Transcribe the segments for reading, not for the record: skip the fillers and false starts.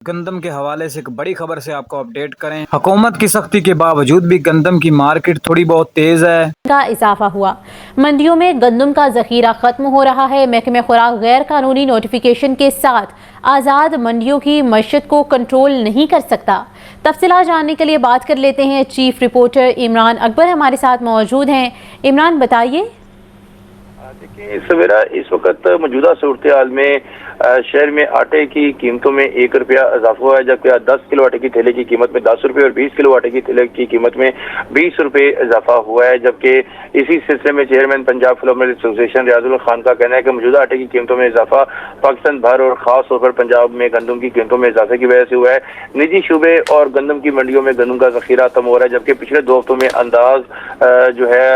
गंदम के हवाले से एक बड़ी खबर से आपको अपडेट करें। हुकूमत की सख्ती के बावजूद भी गंदम की मार्केट थोड़ी बहुत तेज है का इजाफा हुआ। मंडियों में गंदम का जखीरा खत्म हो रहा है। महकमे खुराक गैर कानूनी नोटिफिकेशन के साथ आज़ाद मंडियों की मईशत को कंट्रोल नहीं कर सकता। तफसीलात जानने के लिए बात कर लेते हैं। चीफ रिपोर्टर इमरान अकबर हमारे साथ मौजूद हैं। इमरान, बताइए। देखिए, सवेरा इस वक्त मौजूदा सूरत हाल में शहर में आटे की कीमतों में 1 रुपया इजाफा हुआ है, जबकि 10 किलो आटे की थैले की कीमत में 10 रुपये और 20 किलो आटे की थैले की कीमत में 20 रुपये इजाफा हुआ है। जबकि इसी सिलसिले में chairman Punjab flour mill association Riyazul Khan का कहना है कि मौजूदा आटे की कीमतों में इजाफा पाकिस्तान भर और खास तौर पर पंजाब में गंदम की कीमतों में इजाफे की वजह से हुआ है। निजी शूबे और गंदम की मंडियों में गंदम का जखीरा खत्म हो रहा है, जबकि पिछले 2 हफ्तों में अंदाज जो है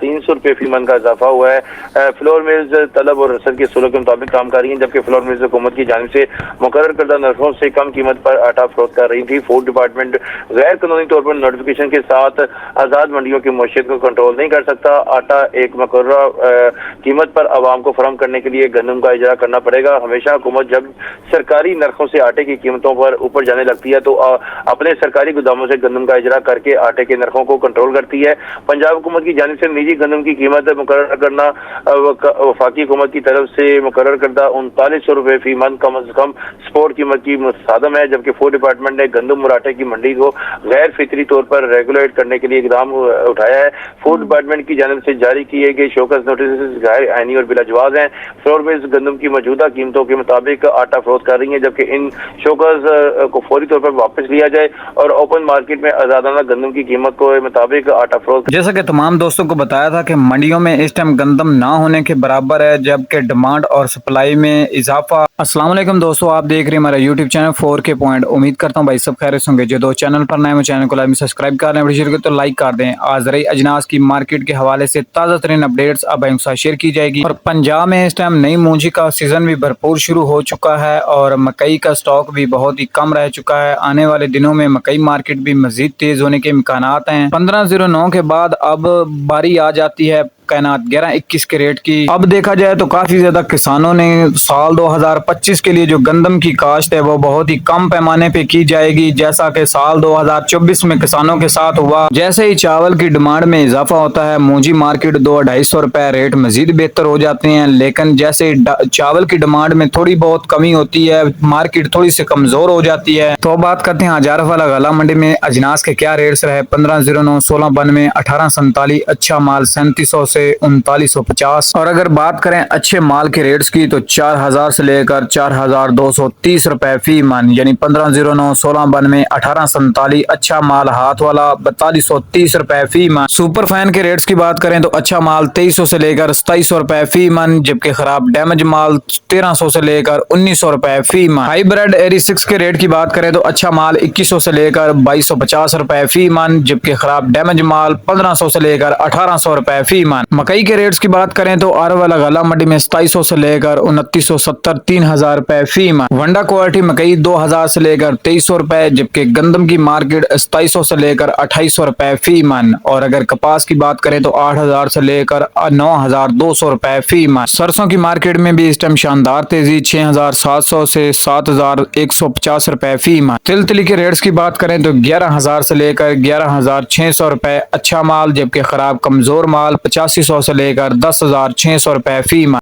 300 रुपये फी मन का इजाफा हुआ है। फ्लोर मिल्स तलब और रसद के सूलों के मुताबिक काम कर रही है, जबकि फ्लोर मिल्स हुकूमत की जानिब से मुकर्रर करदा नरखों से कम कीमत पर आटा फरोख्त कर रही थी। फूड डिपार्टमेंट गैर कानूनी तौर पर नोटिफिकेशन के साथ आज़ाद मंडियों की मईशत को कंट्रोल नहीं कर सकता। आटा एक मुकर्रर कीमत पर आवाम को फराहम करने के लिए गंदम का इजरा करना पड़ेगा। हमेशा हुकूमत जब सरकारी नरखों से आटे की कीमतों पर ऊपर जाने लगती है तो अपने सरकारी गोदामों से गंदम का इजरा करके आटे के नरखों को कंट्रोल करती है। पंजाब हुकूमत की जानिब से निजी गंदम की कीमत मुकर्रर करना वफाकी हुकूमत की तरफ से मुकर्रर करदा 3900 रुपये फी मन कम अज कम स्पोर्ट कीमत की मुसादम है। जबकि फूड डिपार्टमेंट ने गंदम और आटे की मंडी को गैर फितरी तौर पर रेगुलेट करने के लिए इकदाम उठाया है। फूड डिपार्टमेंट की जानिब से जारी किए गए शोकस नोटिस गैर आईनी और बिलाजवाज हैं। फ्लोर मिल्स गंदम की मौजूदा कीमतों के मुताबिक आटा फरोख्त कर रही है, जबकि इन शोकस को फौरी तौर पर वापस लिया जाए और ओपन मार्केट में आजादाना गंदम की कीमत को मुताबिक आटा फरोख्त। जैसा कि तमाम दोस्तों को बताया था कि मंडियों में इस टाइम गंदम ना होने के बराबर है, जबकि डिमांड और सप्लाई में इजाफा। अस्सलाम वालेकुम दोस्तों, आप देख रहे हैं हमारा यूट्यूब चैनल 4K पॉइंट। उम्मीद करता हूँ भाई सब खैरियत होंगे। जो दो चैनल पर नए चैनल को लाइक सब्सक्राइब कर लें, वीडियो तो लाइक कर दें। आज रही अजनास की मार्केट के हवाले से ताज़ा तरीन अपडेट्स अब शेयर की जाएगी। और पंजाब में इस टाइम नई मूंजी का सीजन भी भरपूर शुरू हो चुका है और मकई का स्टॉक भी बहुत ही कम रह चुका है। आने वाले दिनों में मकई मार्केट भी मजीद तेज होने के इम्कानात हैं। 1509 के बाद अब बारी आ जाती है कैनात 11-21 के रेट की। अब देखा जाए तो काफी ज्यादा किसानों ने साल 2025 के लिए जो गंदम की काश्त है वो बहुत ही कम पैमाने पे की जाएगी, जैसा कि साल 2024 में किसानों के साथ हुआ। जैसे ही चावल की डिमांड में इजाफा होता है, मूंजी मार्केट 200-250 रुपए रेट मजीद बेहतर हो जाते हैं। लेकिन जैसे चावल की डिमांड में थोड़ी बहुत कमी होती है, मार्केट थोड़ी सी कमजोर हो जाती है। तो बात करते हैं हजारा वाला गला मंडी में अजनास के क्या रेट्स रहे। 1509 1692 1847 अच्छा माल 3700 से 3950। और अगर बात करें अच्छे माल के रेट्स की तो 4000 से लेकर 4230 रुपए फी मन, यानी 1509 1692 1847 अच्छा माल हाथ वाला 4230 रुपए फी मन। सुपर फाइन के रेट्स की बात करें तो अच्छा माल 2300 से लेकर 2700 रुपए फी मन, जबकि खराब डैमेज माल 1300 से लेकर 1900 रुपए फी मन। हाईब्रिड एरी 6 के रेट की बात करें तो अच्छा माल 2100 से लेकर 2250 रुपए फी मन, जबकि खराब डैमेज माल 1500 से लेकर 1800 रुपए फी मन। मकई के रेट्स की बात करें तो आर वाला गला मंडी में 2700 से लेकर 2970 3000 रुपए फी मन। वंडा क्वालिटी मकई 2000 से लेकर 2300 रुपए, जबकि गंदम की मार्केट 2700 से लेकर 2800 रुपए फी मन। और अगर कपास की बात करें तो 8000 से लेकर 9200 रुपए फी मन। सरसों की मार्केट में भी इस टाइम शानदार तेजी 6700 से 7150 रुपए फी मन। तिल के रेट्स की बात करें तो 11000 से लेकर 11600 रुपए अच्छा माल, जबकि खराब कमजोर माल 8500 से लेकर 10600 रुपए फी मन।